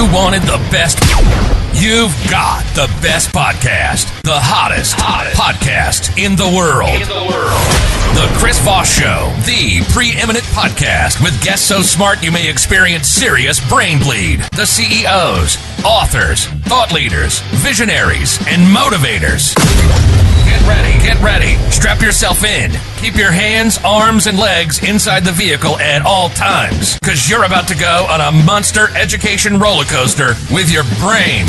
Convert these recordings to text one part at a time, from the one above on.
you wanted the best, you've got the best podcast. The hottest podcast in the world. The Chris Voss Show, the preeminent podcast with guests so smart you may experience serious brain bleed. The CEOs, authors, thought leaders, visionaries, and motivators. Get ready. Strap yourself in. Keep your hands, arms, and legs inside the vehicle at all times, because you're about to go on a monster education roller coaster with your brain.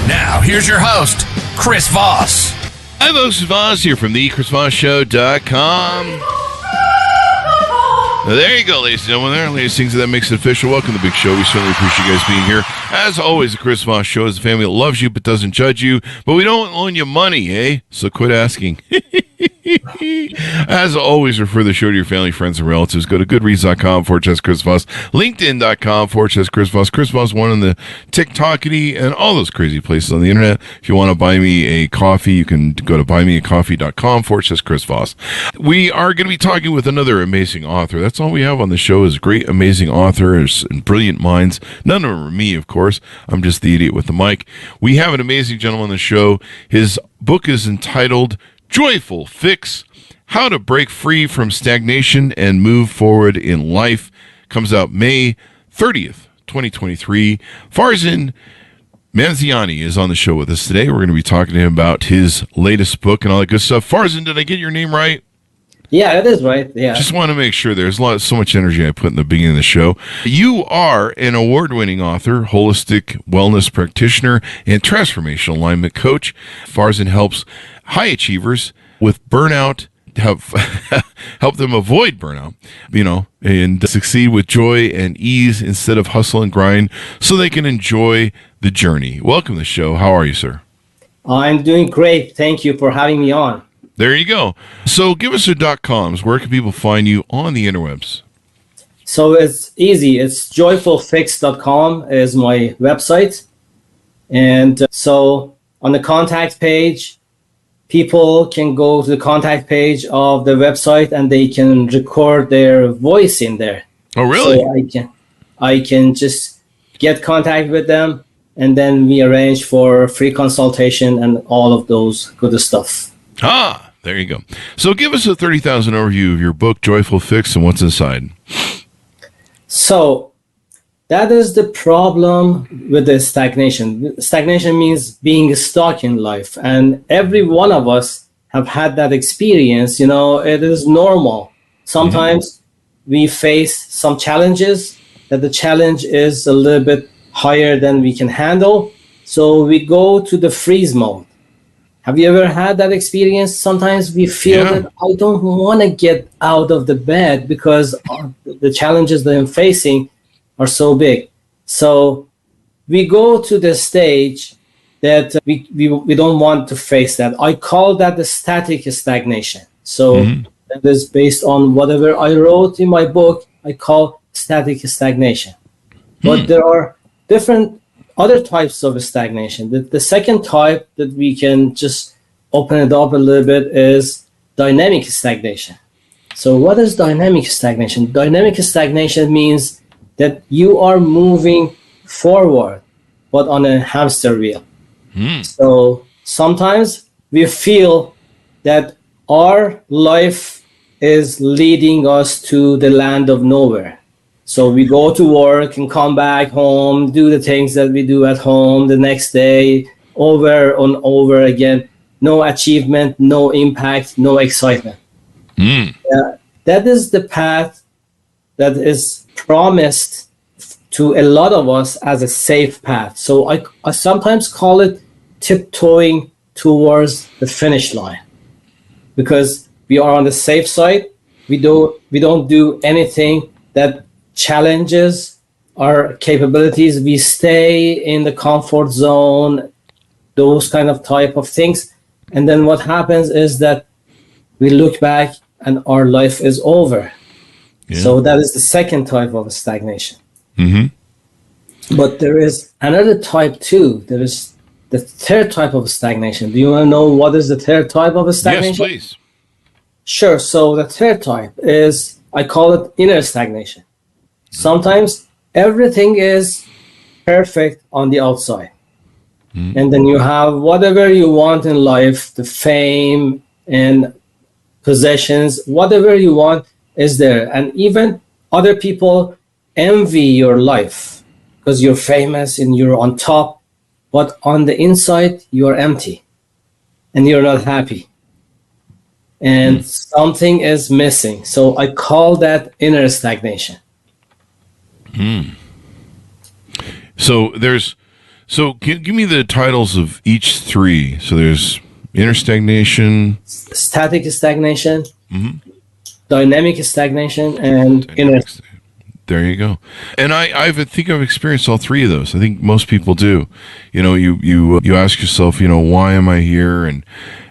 Now, here's your host, Chris Voss. Hi, folks. Voss here from the ChrisVossShow.com. There you go, ladies and gentlemen. There are latest things that makes it official. Welcome to the big show. We certainly appreciate you guys being here. As always, the Chris Voss Show is a family that loves you but doesn't judge you. But we don't loan you money, eh? So quit asking. As always, refer the show to your family, friends, and relatives. Go to goodreads.com/Chris Voss, LinkedIn.com/Chris Voss, Chris Voss one on the TikTokity, and all those crazy places on the internet. If you want to buy me a coffee, you can go to buymeacoffee.com/Chris Voss. We are going to be talking with another amazing author. That's all we have on the show is great, amazing authors and brilliant minds. None of them are me, of course. I'm just the idiot with the mic. We have an amazing gentleman on the show. His book is entitled Joyful Fix: How to Break Free from Stagnation and Move Forward in Life. Comes out May 30th, 2023. Farzin Mazinani is on the show with us today. We're going to be talking to him about his latest book and all that good stuff. Farzin, did I get your name right? Yeah, it is right. Yeah. Just want to make sure. There's so much energy I put in the beginning of the show. You are an award-winning author, holistic wellness practitioner, and transformational alignment coach. Farzin helps high achievers with burnout, help them avoid burnout, and succeed with joy and ease instead of hustle and grind so they can enjoy the journey. Welcome to the show. How are you, sir? I'm doing great. Thank you for having me on. There you go. So give us your .coms. Where can people find you on the interwebs? So it's easy. It's joyfulfix.com is my website. And so on the contact page, people can go to the contact page of the website and they can record their voice in there. Oh, really? So I can just get contact with them, and then we arrange for free consultation and all of those good stuff. There you go. So give us a 30,000 overview of your book, Joyful Fix, and what's inside. So that is the problem with the stagnation. Stagnation means being stuck in life. And every one of us have had that experience. It is normal. Sometimes we face some challenges that the challenge is a little bit higher than we can handle. So we go to the freeze mode. Have you ever had that experience? Sometimes we feel that I don't want to get out of the bed because the challenges that I'm facing are so big. So we go to the stage that we don't want to face that. I call that the static stagnation. So that is based on whatever I wrote in my book, I call static stagnation. But there are different other types of stagnation. The second type that we can just open it up a little bit is dynamic stagnation. So what is dynamic stagnation? Dynamic stagnation means that you are moving forward, but on a hamster wheel. So sometimes we feel that our life is leading us to the land of nowhere. So we go to work and come back home, do the things that we do at home the next day, over and over again. No achievement, no impact, no excitement. That is the path that is promised to a lot of us as a safe path. So I sometimes call it tiptoeing towards the finish line, because we are on the safe side. We don't do anything that challenges our capabilities. We stay in the comfort zone, those kind of type of things. And then what happens is that we look back and our life is over. So that is the second type of stagnation. But there is another type too. There is the third type of stagnation. Do you want to know what is the third type of stagnation? Yes, please. Sure. So the third type is, I call it inner stagnation. Sometimes everything is perfect on the outside. And then you have whatever you want in life, the fame and possessions, whatever you want is there. And even other people envy your life because you're famous and you're on top, but on the inside, you're empty and you're not happy. And something is missing. So I call that inner stagnation. So give me the titles of each three. So there's inner stagnation, Static stagnation, dynamic stagnation, and inner. There you go. And I think I've experienced all three of those. I think most people do. You know, you ask yourself, you know, why am I here and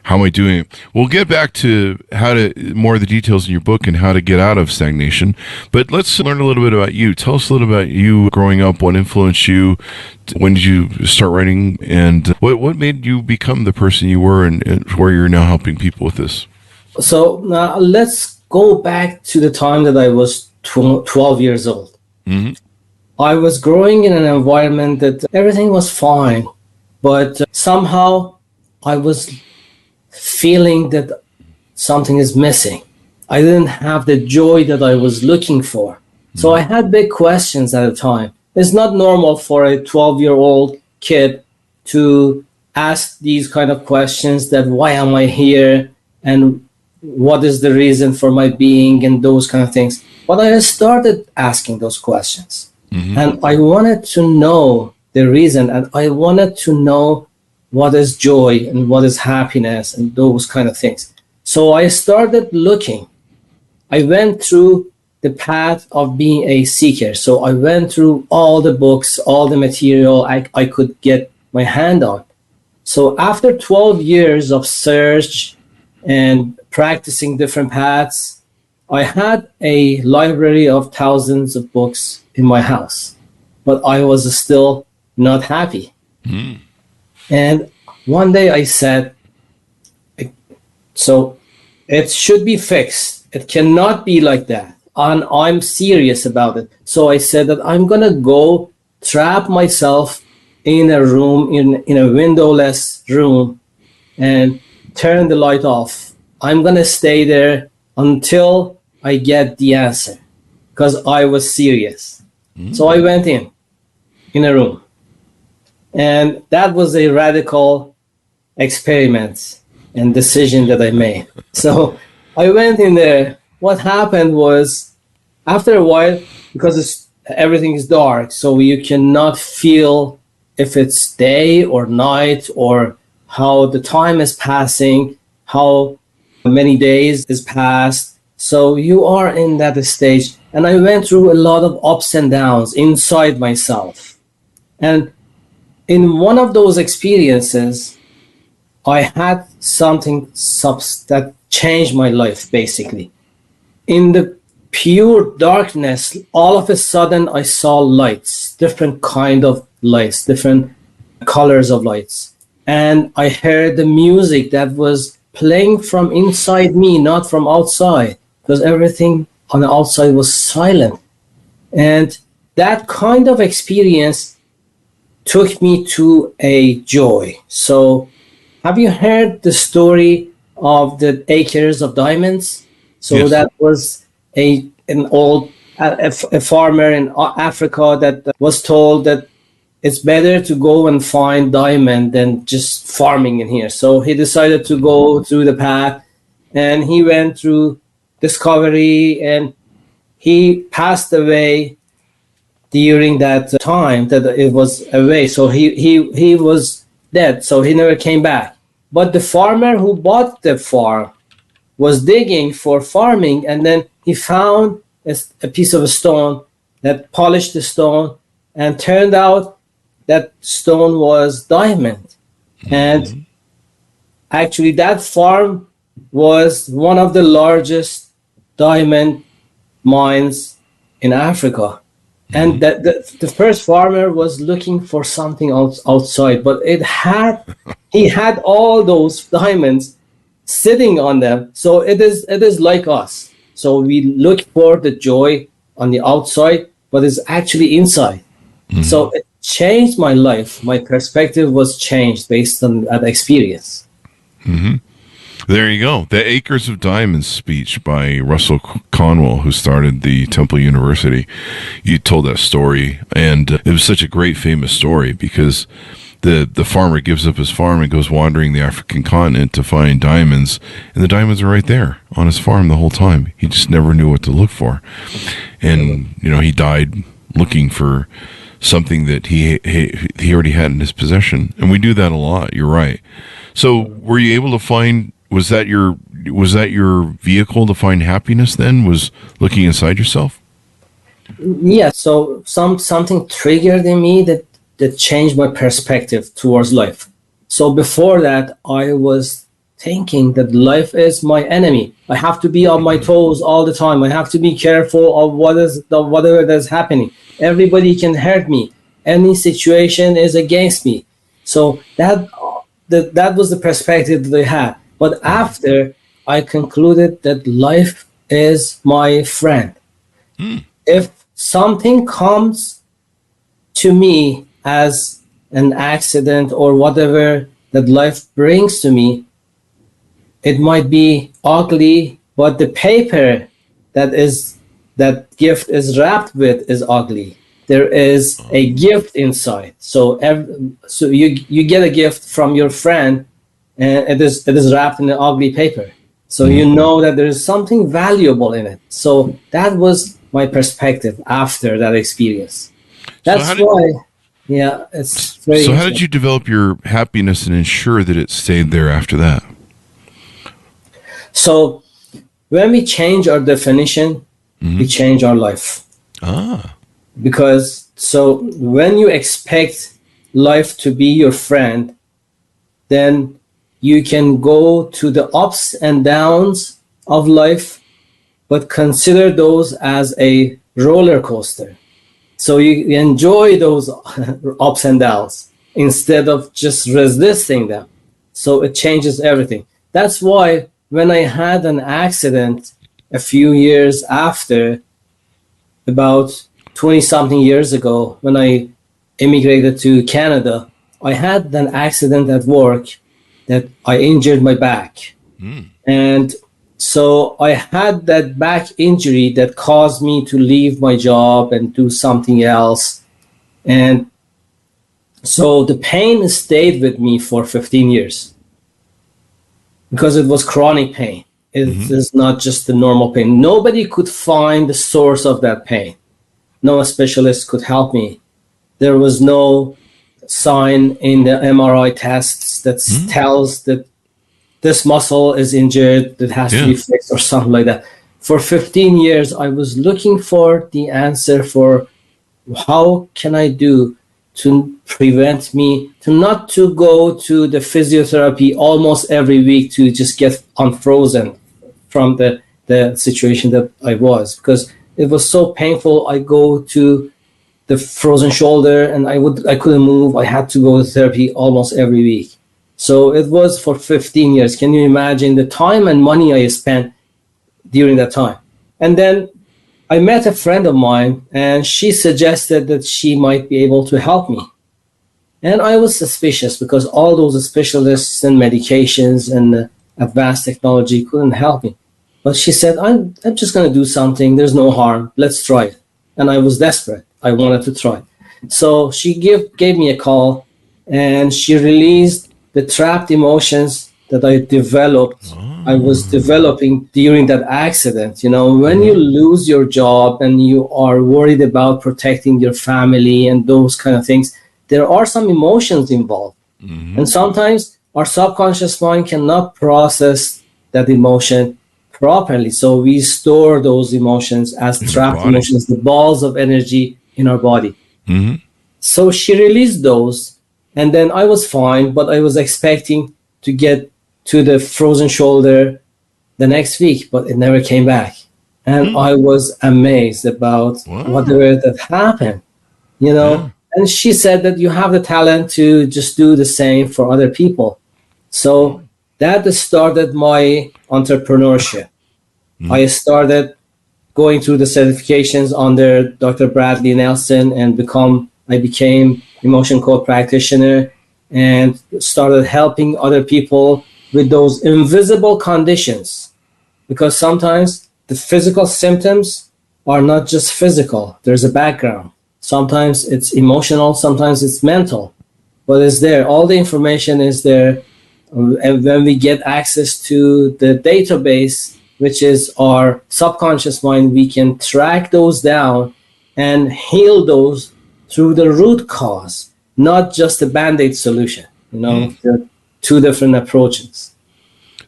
how am I doing it? We'll get back to more of the details in your book and how to get out of stagnation. But let's learn a little bit about you. Tell us a little about you growing up. What influenced you? When did you start writing? And what made you become the person you were and where you're now helping people with this? So now let's go back to the time that I was 12 years old. I was growing in an environment that everything was fine, but somehow I was feeling that something is missing. I didn't have the joy that I was looking for. So I had big questions at the time. It's not normal for a 12-year-old kid to ask these kind of questions that why am I here and what is the reason for my being and those kind of things. But I started asking those questions and I wanted to know the reason and I wanted to know what is joy and what is happiness and those kind of things. So I started looking. I went through the path of being a seeker. So I went through all the books, all the material I could get my hand on. So after 12 years of search and practicing different paths, I had a library of thousands of books in my house, but I was still not happy. And one day I said, so it should be fixed. It cannot be like that. And I'm serious about it. So I said that I'm going to go trap myself in a room, in a windowless room and turn the light off. I'm going to stay there until I get the answer because I was serious. So I went in a room. And that was a radical experiment and decision that I made. So I went in there. What happened was, after a while, because everything is dark, so you cannot feel if it's day or night or how the time is passing, how many days is passed. So you are in that stage. And I went through a lot of ups and downs inside myself. And in one of those experiences, I had something that changed my life, basically. In the pure darkness, all of a sudden I saw lights, different kind of lights, different colors of lights. And I heard the music that was playing from inside me, not from outside, because everything on the outside was silent. And that kind of experience took me to a joy. So have you heard the story of the acres of diamonds? So yes. That was an old a farmer in Africa that was told that it's better to go and find diamond than just farming in here. So he decided to go through the path and he went through discovery and he passed away during that time that it was away. So he was dead. So he never came back. But the farmer who bought the farm was digging for farming, and then he found a piece of a stone that polished the stone, and turned out that stone was diamond. And actually that farm was one of the largest diamond mines in Africa. And the first farmer was looking for something outside, but he had all those diamonds sitting on them. So it is like us. So we look for the joy on the outside, but it's actually inside. So it changed my life. My perspective was changed based on that experience. There you go. The Acres of Diamonds speech by Russell Conwell, who started the Temple University. You told that story, and it was such a great, famous story because the farmer gives up his farm and goes wandering the African continent to find diamonds, and the diamonds are right there on his farm the whole time. He just never knew what to look for. And, he died looking for something that he already had in his possession. And we do that a lot. You're right. So were you able to find, was that your vehicle to find happiness then, was looking inside yourself? Yeah, so something triggered in me that changed my perspective towards life. So before that, I was thinking that life is my enemy. I have to be on my toes all the time. I have to be careful of whatever that's happening. Everybody can hurt me. Any situation is against me. So that was the perspective that I had. But after, I concluded that life is my friend. If something comes to me as an accident or whatever that life brings to me, it might be ugly, but the paper that gift is wrapped with is ugly. There is a gift inside. So you get a gift from your friend, and it is wrapped in an ugly paper. So you know that there is something valuable in it. So that was my perspective after that experience. That's why. Yeah, it's very. So, how did you develop your happiness and ensure that it stayed there after that? So, when we change our definition, we change our life. Because when you expect life to be your friend, then you can go to the ups and downs of life, but consider those as a roller coaster. So you enjoy those ups and downs instead of just resisting them. So it changes everything. That's why when I had an accident a few years after, about 20-something years ago, when I immigrated to Canada, I had an accident at work that I injured my back. And so I had that back injury that caused me to leave my job and do something else. And so the pain stayed with me for 15 years because it was chronic pain. It is not just the normal pain. Nobody could find the source of that pain. No specialist could help me. There was no sign in the MRI tests that tells that this muscle is injured, that has to be fixed or something like that. For 15 years, I was looking for the answer for how can I do to prevent me to not to go to the physiotherapy almost every week to just get unfrozen from the situation that I was, because it was so painful. I go to the frozen shoulder and I couldn't move. I had to go to therapy almost every week. So it was for 15 years. Can you imagine the time and money I spent during that time? And then I met a friend of mine, and she suggested that she might be able to help me. And I was suspicious because all those specialists and medications and advanced technology couldn't help me. But she said, I'm just going to do something. There's no harm. Let's try it. And I was desperate. I wanted to try. So she gave me a call, and she released the trapped emotions that I developed. I was developing during that accident. When you lose your job and you are worried about protecting your family and those kind of things, there are some emotions involved. And sometimes our subconscious mind cannot process that emotion properly. So we store those emotions as trapped emotions, the balls of energy in our body. So she released those, and then I was fine, but I was expecting to get to the frozen shoulder the next week, but it never came back. And I was amazed about whatever that happened, And she said that you have the talent to just do the same for other people. So that started my entrepreneurship. I started going through the certifications under Dr. Bradley Nelson and I became emotion code practitioner and started helping other people with those invisible conditions, because sometimes the physical symptoms are not just physical. There's a background. Sometimes it's emotional, sometimes it's mental, but it's there. All the information is there. And when we get access to the database, which is our subconscious mind, we can track those down and heal those through the root cause, not just the band-aid solution. There are two different approaches.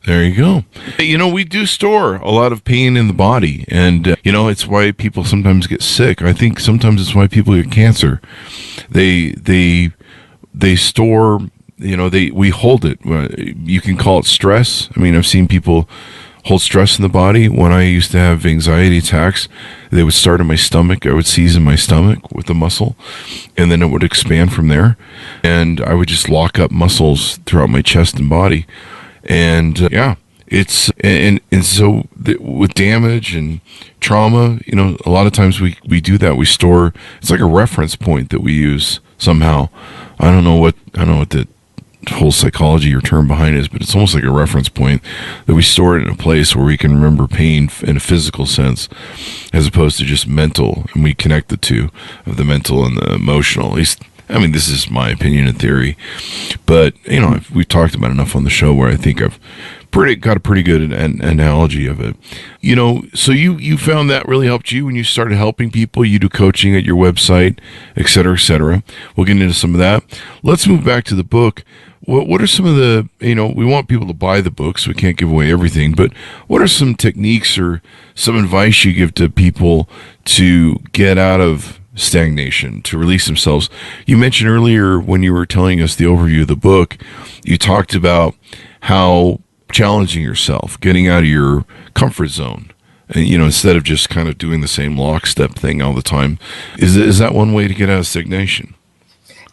There you go. We do store a lot of pain in the body, and it's why people sometimes get sick. I think sometimes it's why people get cancer. They store, we hold it. You can call it stress. I mean, I've seen people hold stress in the body. When I used to have anxiety attacks, they would start in my stomach. I would seize in my stomach with the muscle, and then it would expand from there. And I would just lock up muscles throughout my chest and body. And it's so with damage and trauma, a lot of times we do that. We store. It's like a reference point that we use somehow. I don't know what the whole psychology or term behind it is, but it's almost like a reference point that we store it in a place where we can remember pain in a physical sense, as opposed to just mental, and we connect the two of the mental and the emotional. At least, I mean, this is my opinion and theory, but we've talked about enough on the show where I think I've got a pretty good analogy of it. So you found that really helped you when you started helping people. You do coaching at your website, et cetera, et cetera. We'll get into some of that. Let's move back to the book. What are some of the, we want people to buy the book, so we can't give away everything, but what are some techniques or some advice you give to people to get out of stagnation, to release themselves? You mentioned earlier when you were telling us the overview of the book, you talked about how challenging yourself, getting out of your comfort zone, and instead of just kind of doing the same lockstep thing all the time. Is that one way to get out of stagnation?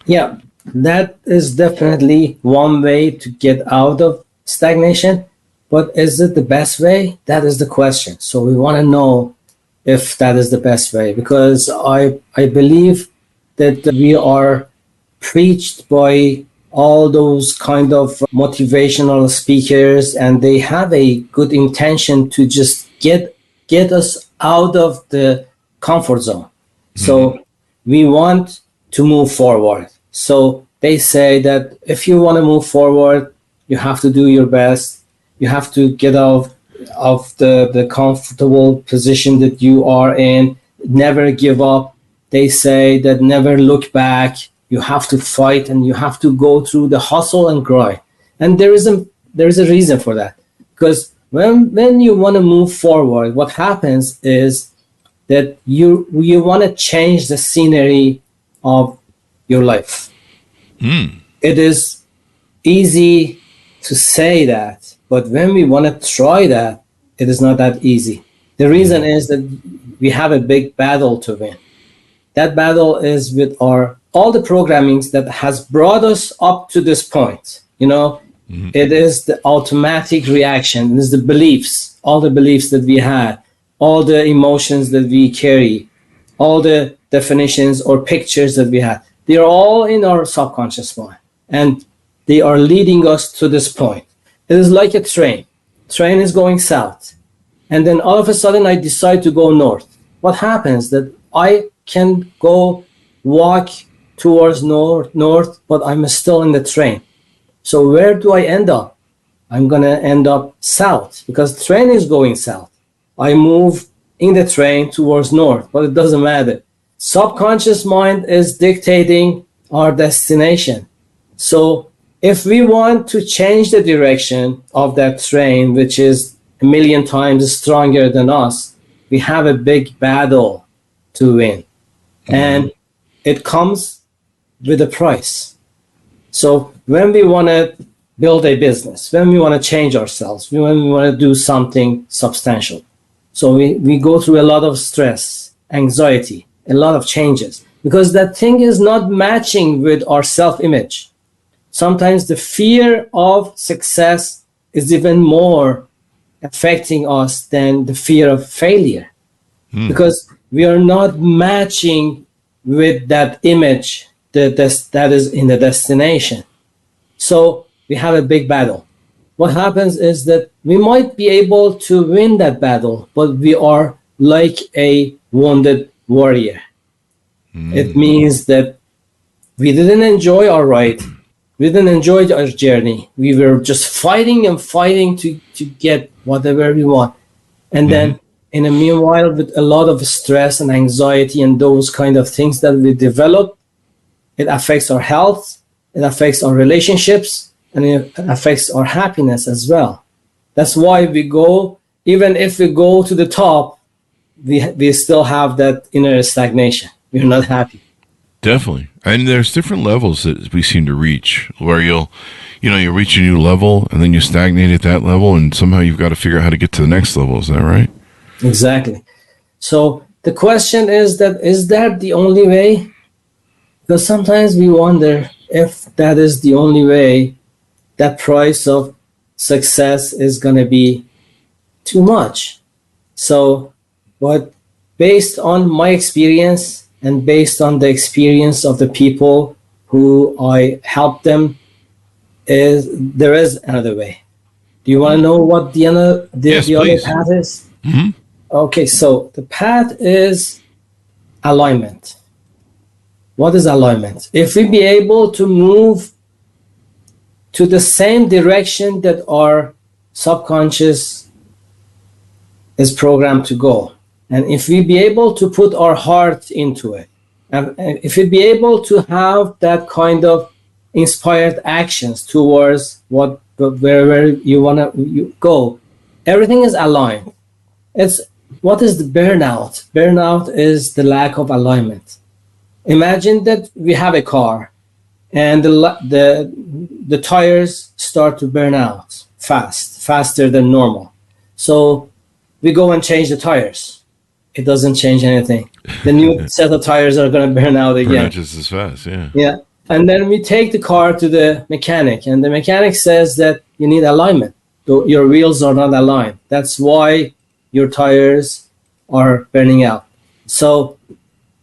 Yeah, that is definitely one way to get out of stagnation, but is it the best way? That is the question. So we want to know if that is the best way, because I believe that we are preached by all those kind of motivational speakers, and they have a good intention to just get us out of the comfort zone. Mm-hmm. So we want to move forward. So they say that if you want to move forward, you have to do your best. You have to get out of the comfortable position that you are in. Never give up. They say that never look back. You have to fight, and you have to go through the hustle and grind. And there is a reason for that. Because when you want to move forward, what happens is that you want to change the scenery of your life. It is easy to say that, but when we want to try that, it is not that easy. The reason is that we have a big battle to win. That battle is with all the programmings that has brought us up to this point. It is the automatic reaction. It is the beliefs, all the beliefs that we had, all the emotions that we carry, all the definitions or pictures that we had. They are all in our subconscious mind, and they are leading us to this point. It is like a train. Train is going south, and then all of a sudden I decide to go north. What happens that I can walk towards north, but I'm still in the train. So where do I end up? I'm going to end up south, because the train is going south. I move in the train towards north, but it doesn't matter. Subconscious mind is dictating our destination. So if we want to change the direction of that train, which is a million times stronger than us, we have a big battle to win. And it comes with a price. So when we want to build a business, when we want to change ourselves, when we want to do something substantial, so we go through a lot of stress, anxiety, a lot of changes, because that thing is not matching with our self-image. Sometimes the fear of success is even more affecting us than the fear of failure, because we are not matching with that image that is in the destination. So we have a big battle. What happens is that we might be able to win that battle, but we are like a wounded warrior. It means that we didn't enjoy our ride. We didn't enjoy our journey. We were just fighting and fighting to get whatever we want. And then in the meanwhile, with a lot of stress and anxiety and those kind of things that we develop, it affects our health, it affects our relationships, and it affects our happiness as well. That's why we go, even if we go to the top, we still have that inner stagnation. We're not happy. Definitely. And there's different levels that we seem to reach where you reach a new level and then you stagnate at that level and somehow you've got to figure out how to get to the next level. Is that right? Exactly. So the question is that the only way? Because sometimes we wonder if that is the only way, that price of success is going to be too much. So, but based on my experience and based on the experience of the people who I help them, there is another way. Do you want to know what the other path is? Mm-hmm. Okay, so the path is alignment. What is alignment? If we be able to move to the same direction that our subconscious is programmed to go, and if we be able to put our heart into it, and if we be able to have that kind of inspired actions towards wherever you want to go, everything is aligned. What is the burnout? Burnout is the lack of alignment. Imagine that we have a car and the tires start to burn out faster than normal. So we go and change the tires. It doesn't change anything. The new set of tires are going to burn out again. Burn out just as fast, yeah. Yeah. And then we take the car to the mechanic, and the mechanic says that you need alignment. Your wheels are not aligned. That's why your tires are burning out. So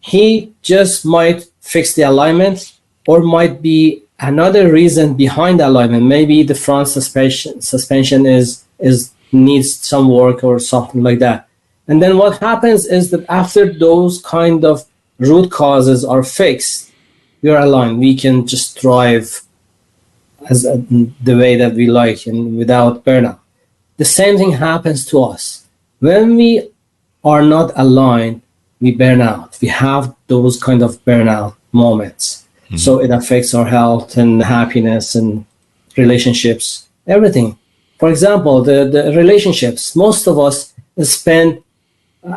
he just might fix the alignment, or might be another reason behind the alignment. Maybe the front suspension is needs some work or something like that. And then what happens is that after those kind of root causes are fixed, we are aligned. We can just drive as the way that we like and without burnout. The same thing happens to us. When we are not aligned, we burn out. We have those kind of burnout moments. Mm-hmm. So it affects our health and happiness and relationships, everything. For example, the relationships, most of us spend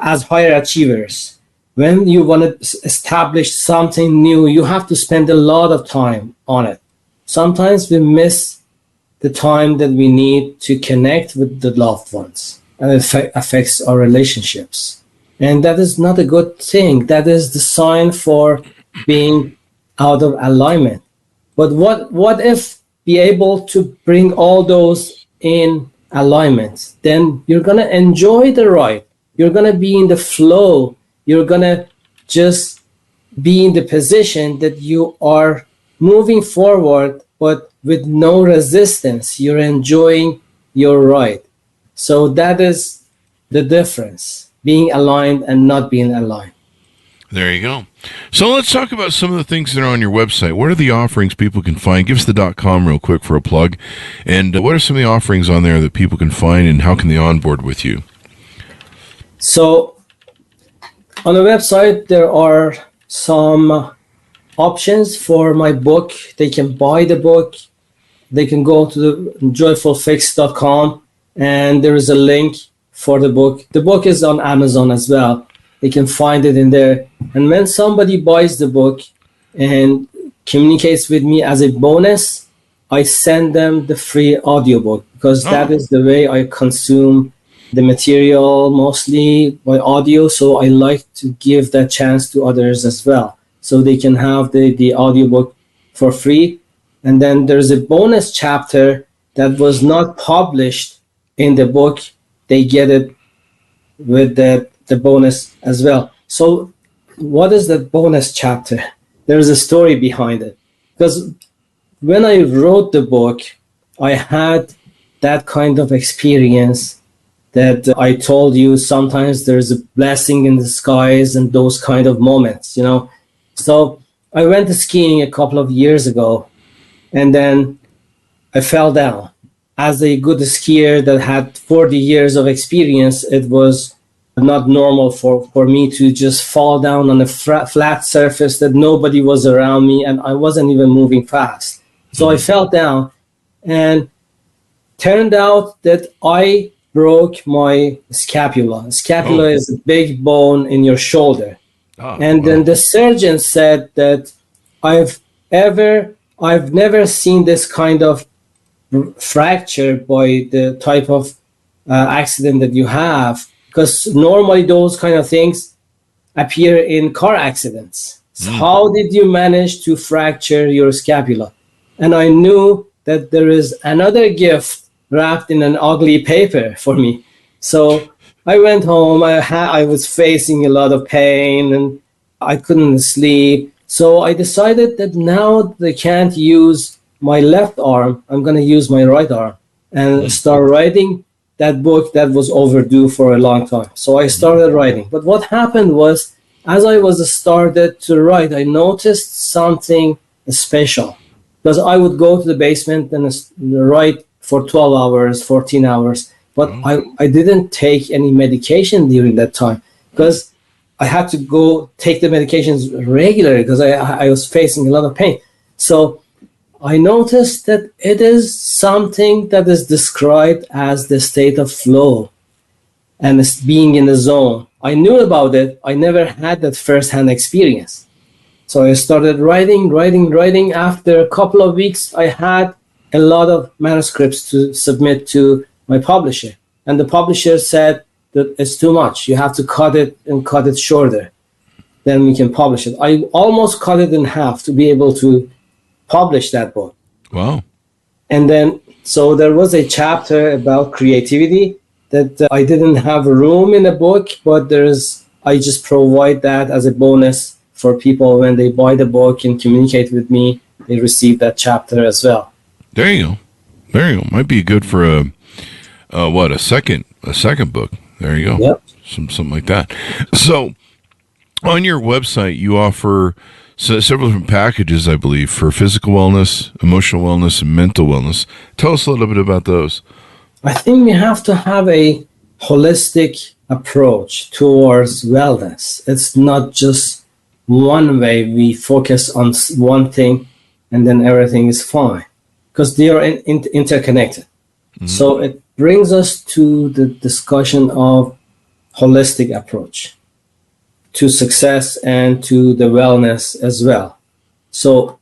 as higher achievers. When you want to establish something new, you have to spend a lot of time on it. Sometimes we miss the time that we need to connect with the loved ones, and it affects our relationships. And that is not a good thing. That is the sign for being out of alignment. But what if be able to bring all those in alignment? Then you're going to enjoy the ride. You're going to be in the flow. You're going to just be in the position that you are moving forward, but with no resistance. You're enjoying your ride. So that is the difference, being aligned and not being aligned. There you go. So let's talk about some of the things that are on your website. What are the offerings people can find? Give us the .com real quick for a plug. And what are some of the offerings on there that people can find, and how can they onboard with you? So on the website, there are some options for my book. They can buy the book. They can go to the joyfulfix.com, and there is a link for the book. The book is on Amazon as well. They can find it in there. And when somebody buys the book and communicates with me as a bonus, I send them the free audiobook, because that is the way I consume the material, mostly by audio. So I like to give that chance to others as well, so they can have the audiobook for free. And then there's a bonus chapter that was not published in the book. They get it with the bonus as well. So what is the bonus chapter? there's a story behind it. Because when I wrote the book, I had that kind of experience that I told you. Sometimes there's a blessing in the skies and those kind of moments, you know. So I went skiing a couple of years ago, and then I fell down. As a good skier that had 40 years of experience, it was not normal for me to just fall down on a flat surface that nobody was around me, and I wasn't even moving fast. So I fell down, and turned out that I broke my scapula. Scapula is a big bone in your shoulder. Then the surgeon said that I've never seen this kind of fracture by the type of accident that you have, because normally those kind of things appear in car accidents. So how did you manage to fracture your scapula? And I knew that there is another gift wrapped in an ugly paper for me. So I went home. I was facing a lot of pain and I couldn't sleep. So I decided that now they can't use my left arm. I'm going to use my right arm and start writing that book that was overdue for a long time. So I started writing. But what happened was, as I was started to write, I noticed something special. Because I would go to the basement and write for 12 hours, 14 hours. But I didn't take any medication during that time, because I had to go take the medications regularly because I was facing a lot of pain. So I noticed that it is something that is described as the state of flow and it's being in the zone. I knew about it. I never had that first-hand experience. So I started writing. After a couple of weeks, I had a lot of manuscripts to submit to my publisher. And the publisher said that it's too much. You have to cut it shorter. Then we can publish it. I almost cut it in half to be able to publish that book. Wow. And then, so there was a chapter about creativity that I didn't have room in the book, but I just provide that as a bonus for people when they buy the book and communicate with me. They receive that chapter as well. There you go. Might be good for a second book. There you go. Yep. Something like that. So on your website, you offer several different packages, I believe, for physical wellness, emotional wellness, and mental wellness. Tell us a little bit about those. I think we have to have a holistic approach towards wellness. It's not just one way. We focus on one thing and then everything is fine, because they are interconnected. Mm-hmm. So it brings us to the discussion of holistic approach to success and to the wellness as well. So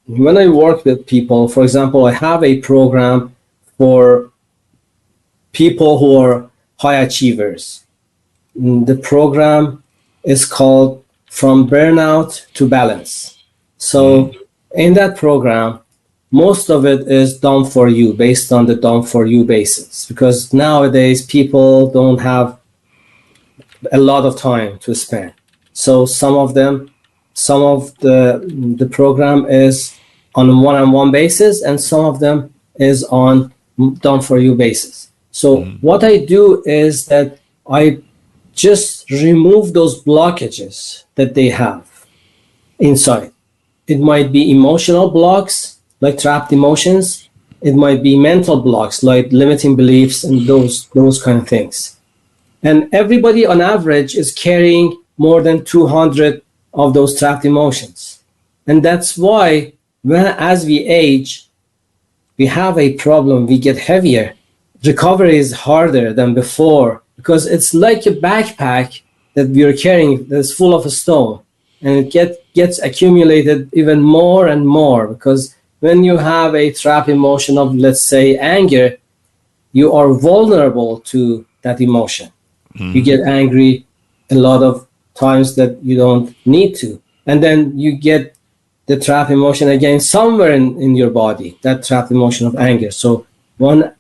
when I work with people, for example, I have a program for people who are high achievers. The program is called From Burnout to Balance. So in that program, most of it is done for you, based on the done for you basis, because nowadays people don't have a lot of time to spend. So some of the program is on a one-on-one basis, and some of them is on done for you basis. So what I do is that I just remove those blockages that they have inside. It might be emotional blocks, like trapped emotions. It might be mental blocks, like limiting beliefs and those kind of things. And everybody on average is carrying more than 200 of those trapped emotions. And that's why as we age, we have a problem. We get heavier. Recovery is harder than before, because it's like a backpack that we are carrying that's full of a stone, and it gets accumulated even more and more, because when you have a trap emotion of, let's say, anger, you are vulnerable to that emotion. You get angry a lot of times that you don't need to, and then you get the trap emotion again somewhere in your body, that trap emotion of anger. So one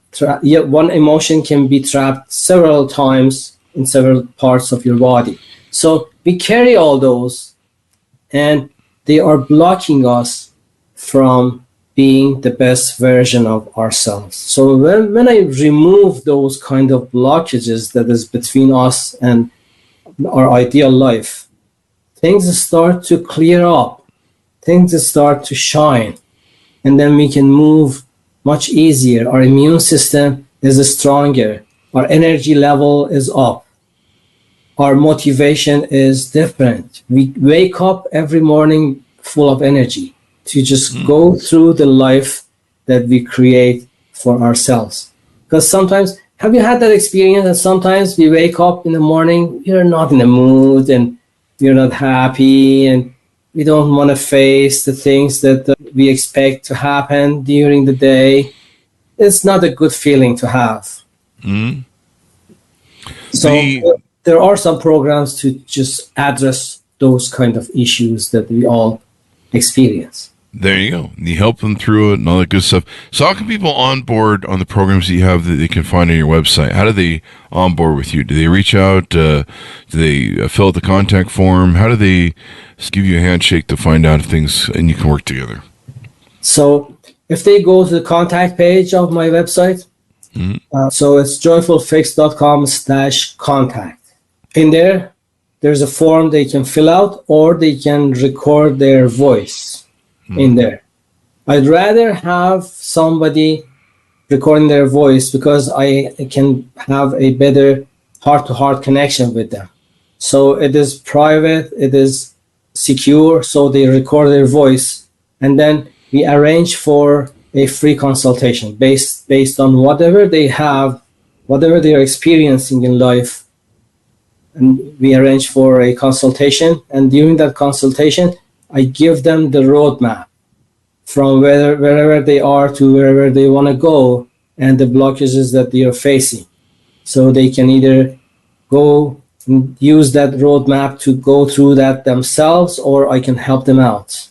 emotion can be trapped several times in several parts of your body. So we carry all those, and they are blocking us from being the best version of ourselves. So when I remove those kind of blockages that is between us and our ideal life, things start to clear up, things start to shine, and then we can move much easier. Our immune system is stronger, our energy level is up, our motivation is different. We wake up every morning full of energy to just go through the life that we create for ourselves. Because sometimes, have you had that experience that sometimes we wake up in the morning, we're not in the mood and we're not happy and we don't want to face the things that we expect to happen during the day? It's not a good feeling to have. Mm. So there are some programs to just address those kind of issues that we all experience. There you go. You help them through it and all that good stuff. So how can people onboard on the programs that you have that they can find on your website? How do they onboard with you? Do they reach out? Do they fill out the contact form? How do they give you a handshake to find out if things and you can work together? So if they go to the contact page of my website, so it's joyfulfix.com/contact. In there, there's a form they can fill out or they can record their voice in there. I'd rather have somebody recording their voice because I can have a better heart-to-heart connection with them. So it is private, it is secure, so they record their voice, and then we arrange for a free consultation based on whatever they have, whatever they are experiencing in life, and we arrange for a consultation. And during that consultation, I give them the roadmap from wherever they are to wherever they want to go and the blockages that they are facing. So they can either go and use that roadmap to go through that themselves, or I can help them out.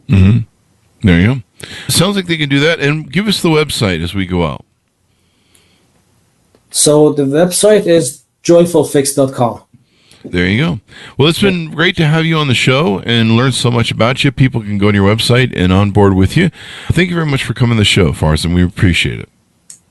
Mm-hmm. There you go. Sounds like they can do that. And give us the website as we go out. So the website is joyfulfix.com. There you go. Well, it's been great to have you on the show and learn so much about you. People can go to your website and on board with you. Thank you very much for coming to the show, Farzin. We appreciate it.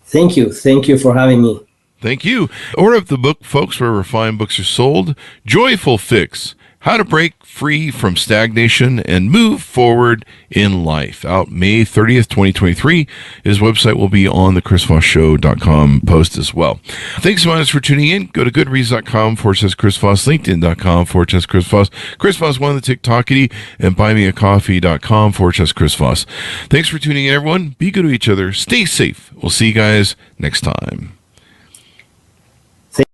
Thank you. Thank you for having me. Thank you. Order up the book, folks, wherever fine books are sold. Joyful Fix: How to Break Free from Stagnation and Move Forward in Life. Out May 30th, 2023. His website will be on the chrisvossshow.com post as well. Thanks so much for tuning in. Go to goodreads.com/Chris Voss, LinkedIn.com/Chris Voss, Chris Voss, one of the TikTokity, and buymeacoffee.com/Chris Voss. Thanks for tuning in, everyone. Be good to each other. Stay safe. We'll see you guys next time.